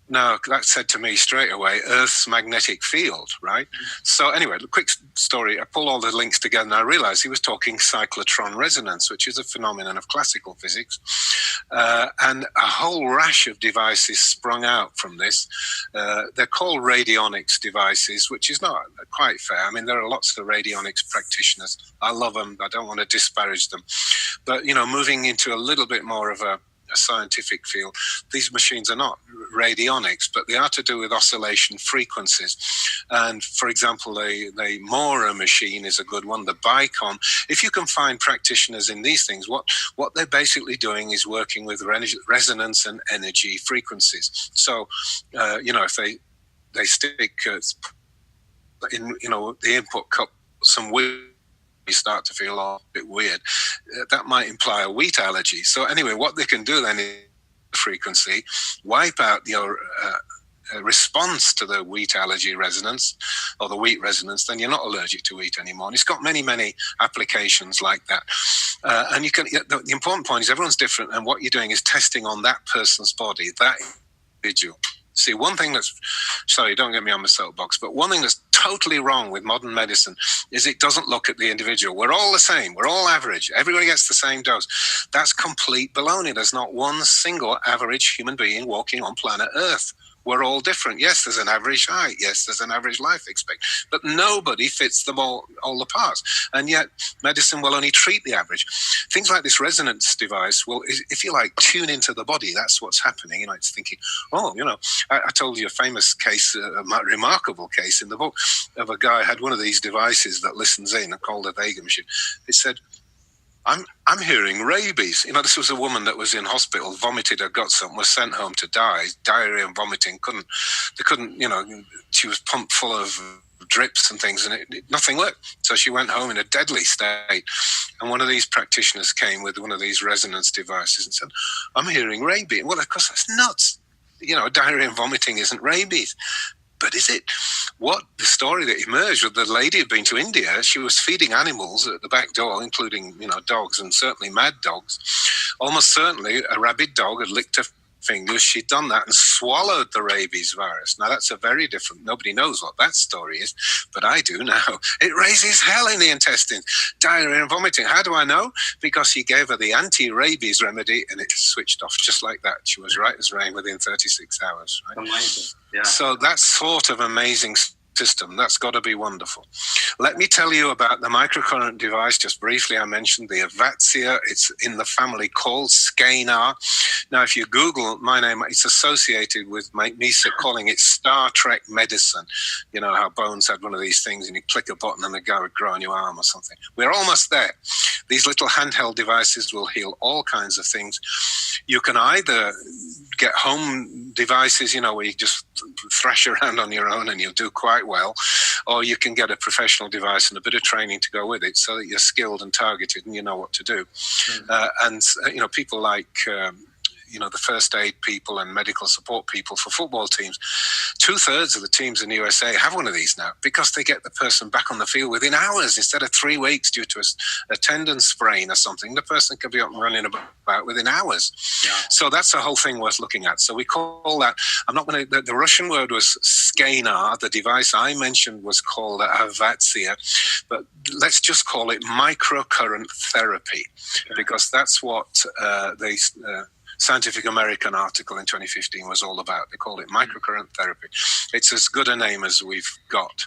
Now, that said to me straight away, Earth's magnetic field, right? So anyway, the quick story, I pulled all the links together and I realized he was talking cyclotron resonance, which is a phenomenon of classical physics. And a whole rash of devices sprung out from this. They're called radionics devices, which is not quite fair. I mean, there are lots of radionics practitioners. I love them. I don't want to disparage them. But, moving into a little bit more of a scientific field, these machines are not radionics, but they are to do with oscillation frequencies. And for example, the Mora machine is a good one, the Bicon. If you can find practitioners in these things, what they're basically doing is working with resonance and energy frequencies. So, if they stick in, the input cup some weird, you start to feel a bit weird, that might imply a wheat allergy. So anyway, what they can do then is frequency, wipe out your response to the wheat allergy resonance or the wheat resonance, then you're not allergic to wheat anymore. And it's got many, many applications like that. And the important point is everyone's different, and what you're doing is testing on that person's body, that individual. See, one thing sorry, don't get me on my soapbox, but one thing that's totally wrong with modern medicine is it doesn't look at the individual. We're all the same. We're all average. Everybody gets the same dose. That's complete baloney. There's not one single average human being walking on planet Earth. We're all different. Yes, there's an average height. Yes, there's an average life expectancy. But nobody fits them all the parts. And yet, medicine will only treat the average. Things like this resonance device will, if you like, tune into the body. That's what's happening. It's thinking, I told you a famous case, a remarkable case in the book of a guy who had one of these devices that listens in, called a Vega machine. It said, I'm hearing rabies. This was a woman that was in hospital, vomited her guts up, was sent home to die, diarrhea and vomiting. She was pumped full of drips and things, and nothing worked. So she went home in a deadly state. And one of these practitioners came with one of these resonance devices and said, I'm hearing rabies. Well, of course, that's nuts. Diarrhea and vomiting isn't rabies. But is it? What the story that emerged was the lady had been to India. She was feeding animals at the back door, including, dogs, and certainly mad dogs. Almost certainly a rabid dog had licked her fingers. She'd done that and swallowed the rabies virus. Now, that's a very different, nobody knows what that story is, but I do now. It raises hell in the intestines, diarrhea and vomiting. How do I know? Because he gave her the anti-rabies remedy and it switched off just like that. She was right as rain within 36 hours. Right? Amazing. Yeah. So that's sort of amazing system. That's got to be wonderful. Let me tell you about the microcurrent device. Just briefly, I mentioned the Avatzia. It's in the family called Skenar. Now, if you Google my name, it's associated with me calling it Star Trek medicine. You know how Bones had one of these things and you click a button and the guy would grow on your arm or something. We're almost there. These little handheld devices will heal all kinds of things. You can either get home devices, where you just thrash around on your own and you'll do quite well, or you can get a professional device and a bit of training to go with it so that you're skilled and targeted and you know what to do. And people like the first aid people and medical support people for football teams, 2/3 of the teams in the USA have one of these now because they get the person back on the field within hours instead of 3 weeks due to a tendon sprain or something. The person can be up and running about within hours. Yeah. So that's a whole thing worth looking at. So we call that, the Russian word was Skenar. The device I mentioned was called Avatzia, but let's just call it microcurrent therapy because that's what Scientific American article in 2015 was all about. They called it microcurrent therapy. It's as good a name as we've got.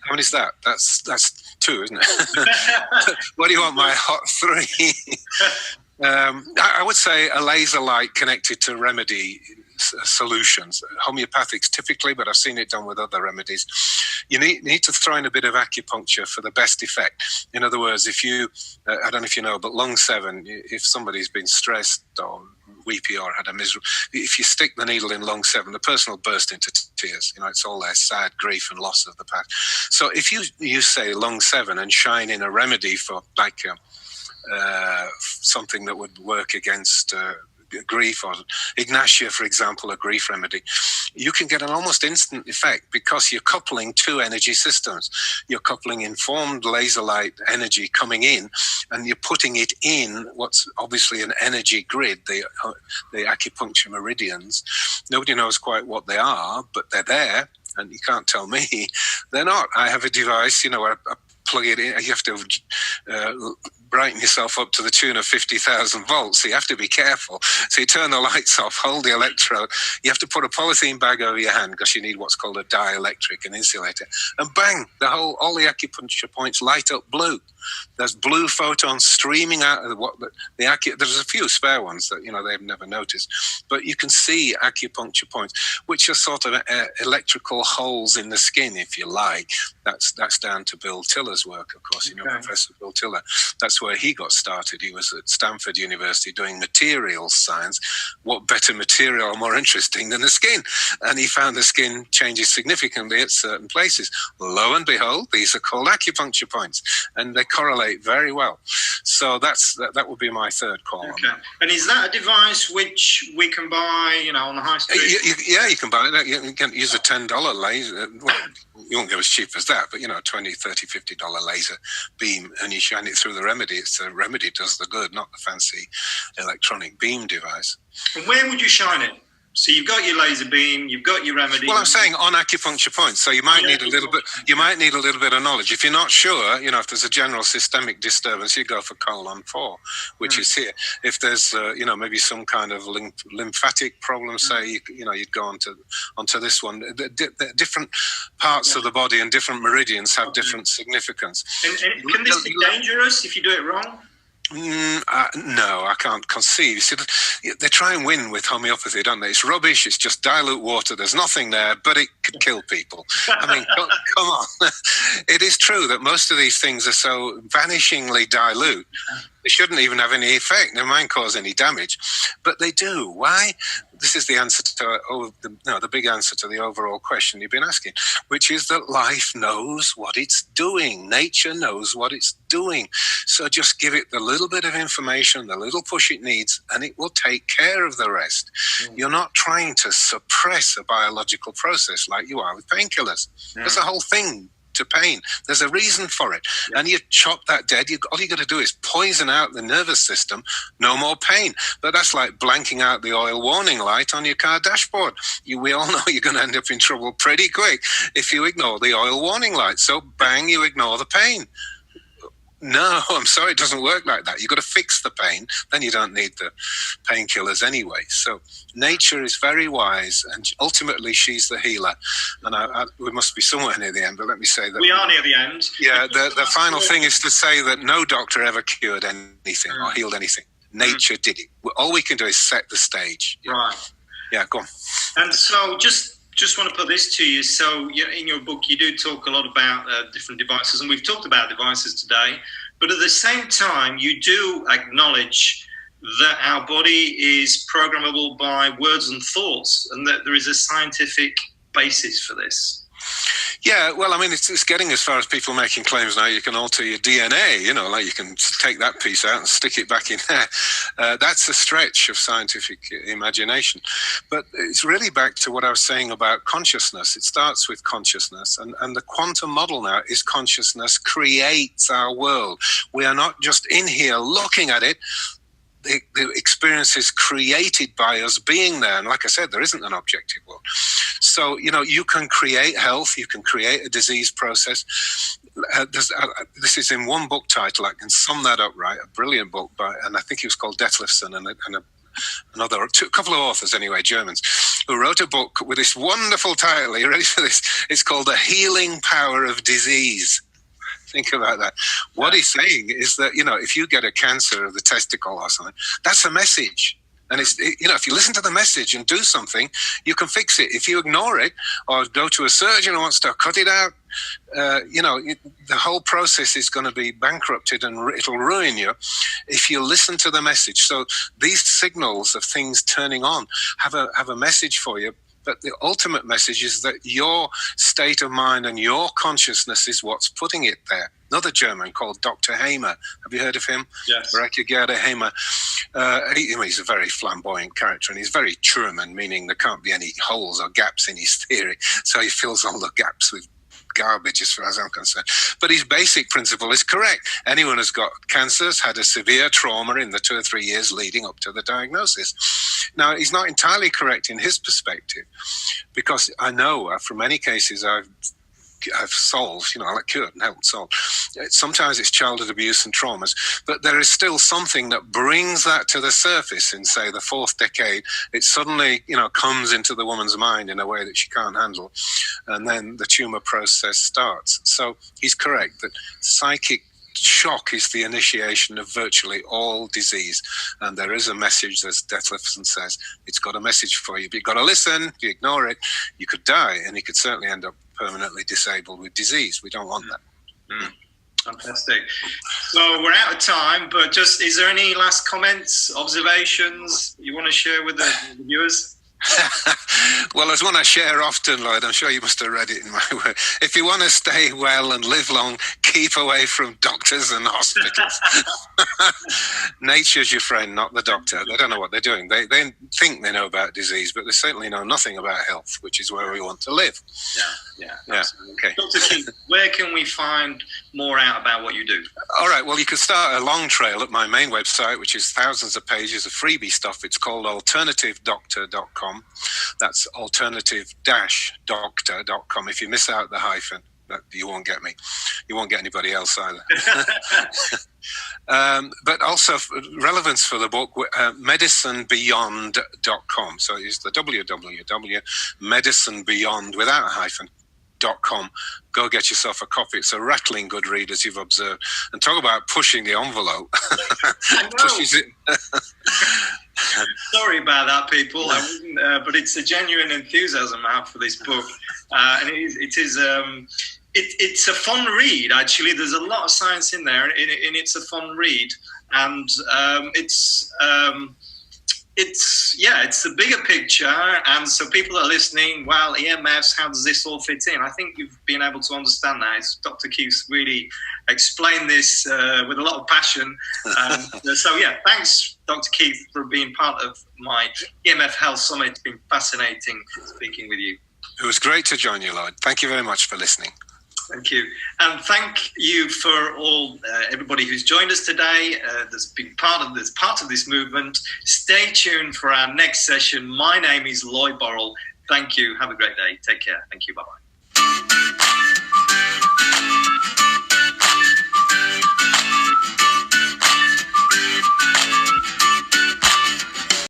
How many is that? That's 2, isn't it? What do you want, my hot 3? I would say a laser light connected to remedy solutions. Homeopathics typically, but I've seen it done with other remedies. You need to throw in a bit of acupuncture for the best effect. In other words, if you, I don't know if you know, but lung 7, if somebody's been stressed or weepy or had a miserable, if you stick the needle in lung 7, the person will burst into tears. It's all their sad grief and loss of the past. So if you say lung 7 and shine in a remedy for like something that would work against grief, or Ignatia, for example, a grief remedy, you can get an almost instant effect because you're coupling 2 energy systems. You're coupling informed laser light energy coming in, and you're putting it in what's obviously an energy grid, the acupuncture meridians. Nobody knows quite what they are, but they're there, and you can't tell me they're not. I have a device, I plug it in. You have to brighten yourself up to the tune of 50,000 volts. So you have to be careful. So you turn the lights off, hold the electrode. You have to put a polythene bag over your hand because you need what's called a dielectric, an insulator. And bang, all the acupuncture points light up blue. There's blue photons streaming out of there's a few spare ones that, they've never noticed. But you can see acupuncture points, which are sort of electrical holes in the skin, if you like. That's down to Bill Tiller's work, of course. Professor Bill Tiller. That's where he got started. He was at Stanford University doing materials science. What better material or more interesting than the skin? And he found the skin changes significantly at certain places. Lo and behold, these are called acupuncture points, and they correlate very well. So that would be my third call. Okay. And is that a device which we can buy, on the high street? You can buy it. You can use a $10 laser. Well, you won't go as cheap as that, but $20, $30, $50 laser beam, and you shine it through the remedy. It's the remedy does the good, not the fancy electronic beam device. And where would you shine it? So you've got your laser beam, you've got your remedy. Well, I'm saying on acupuncture points. So you might need a little bit. You might need a little bit of knowledge. If you're not sure, if there's a general systemic disturbance, you go for colon 4, which is here. If there's, maybe some kind of lymphatic problem, say, you'd go onto this one. The different parts of the body and different meridians have different significance. And can this be dangerous if you do it wrong? No, I can't conceive. You see, they try and win with homeopathy, don't they? It's rubbish. It's just dilute water. There's nothing there, but it could kill people. I mean, come on. It is true that most of these things are so vanishingly dilute. They shouldn't even have any effect. They might cause any damage, but they do. Why? This is the answer to the big answer to the overall question you've been asking, which is that life knows what it's doing. Nature knows what it's doing. So just give it the little bit of information, the little push it needs, and it will take care of the rest. You're not trying to suppress a biological process like you are with painkillers. There's a whole thing to pain. There's a reason for it. And you chop that dead. All you got to do is poison out the nervous system. No more pain. But that's like blanking out the oil warning light on your car dashboard. We all know you're going to end up in trouble pretty quick if you ignore the oil warning light. So bang, you ignore the pain. No, I'm sorry, it doesn't work like that. You've got to fix the pain, then you don't need the painkillers anyway. So nature is very wise, and ultimately she's the healer. And we must be somewhere near the end, but let me say that... We are near the end. Yeah, the final thing is to say that no doctor ever cured anything or healed anything. Nature did it. All we can do is set the stage. Right. Yeah, go on. And so just want to put this to you. So in your book, you do talk a lot about different devices, and we've talked about devices today. But at the same time, you do acknowledge that our body is programmable by words and thoughts, and that there is a scientific basis for this. Yeah, well, I mean, it's getting as far as people making claims now. You can alter your DNA, like you can take that piece out and stick it back in there. That's a stretch of scientific imagination. But it's really back to what I was saying about consciousness. It starts with consciousness. And the quantum model now is consciousness creates our world. We are not just in here looking at it. The experience is created by us being there. And like I said, there isn't an objective world. So, you can create health, you can create a disease process. This is in one book title. I can sum that up right. A brilliant book and I think it was called Detlefsen, and a couple of authors anyway, Germans, who wrote a book with this wonderful title. Are you ready for this? It's called The Healing Power of Disease. Think about that. What he's saying is that, if you get a cancer of the testicle or something, that's a message. And if you listen to the message and do something, you can fix it. If you ignore it or go to a surgeon who wants to cut it out, the whole process is going to be bankrupted and it'll ruin you if you listen to the message. So these signals of things turning on have a message for you. But the ultimate message is that your state of mind and your consciousness is what's putting it there. Another German called Dr. Hamer. Have you heard of him? Yes. Gerda Hamer. He's a very flamboyant character, and he's very Truman, meaning there can't be any holes or gaps in his theory. So he fills all the gaps with garbage as far as I'm concerned. But his basic principle is correct. Anyone who's got cancer has had a severe trauma in the 2 or 3 years leading up to the diagnosis. Now, he's not entirely correct in his perspective, because I know from many cases I've solved, cured and helped solve. Sometimes it's childhood abuse and traumas, but there is still something that brings that to the surface in, say, the 4th decade. It suddenly, comes into the woman's mind in a way that she can't handle, and then the tumor process starts. So he's correct that psychic shock is the initiation of virtually all disease, and there is a message, as Detlefsen says. It's got a message for you, but you've got to listen. If you ignore it, you could die, and you could certainly end up permanently disabled with disease. We don't want that. Fantastic. So we're out of time, but is there any last comments, observations you want to share with the viewers? Well, there's one I share often, Lloyd. I'm sure you must have read it in my work. If you want to stay well and live long, keep away from doctors and hospitals. Nature's your friend, not the doctor. They don't know what they're doing. They think they know about disease, but they certainly know nothing about health, which is where we want to live. Yeah. Okay. Dr. Keith, where can we find more out about what you do? All right. Well, you can start a long trail at my main website, which is thousands of pages of freebie stuff. It's called alternativedoctor.com. That's alternative-doctor.com. If you miss out the hyphen, you won't get me. You won't get anybody else either. But also relevance for the book, medicinebeyond.com. So it's the www.medicinebeyond without a hyphen .com. Go get yourself a copy. It's a rattling good read, as you've observed. And talk about pushing the envelope. Pushes it. Sorry about that, people. I wouldn't, but it's a genuine enthusiasm I have for this book, and it's a fun read. Actually, there's a lot of science in there, and it's a fun read, and it's the bigger picture. And so people that are listening, well, EMFs, how does this all fit in? I think you've been able to understand that. Dr. Keith's really explained this with a lot of passion. Thanks, Dr. Keith, for being part of my EMF Health Summit. It's been fascinating speaking with you. It was great to join you, Lloyd. Thank you very much for listening. Thank you. And thank you for everybody who's joined us today. That's been part of this movement. Stay tuned for our next session. My name is Lloyd Borrell. Thank you. Have a great day. Take care. Thank you. Bye-bye.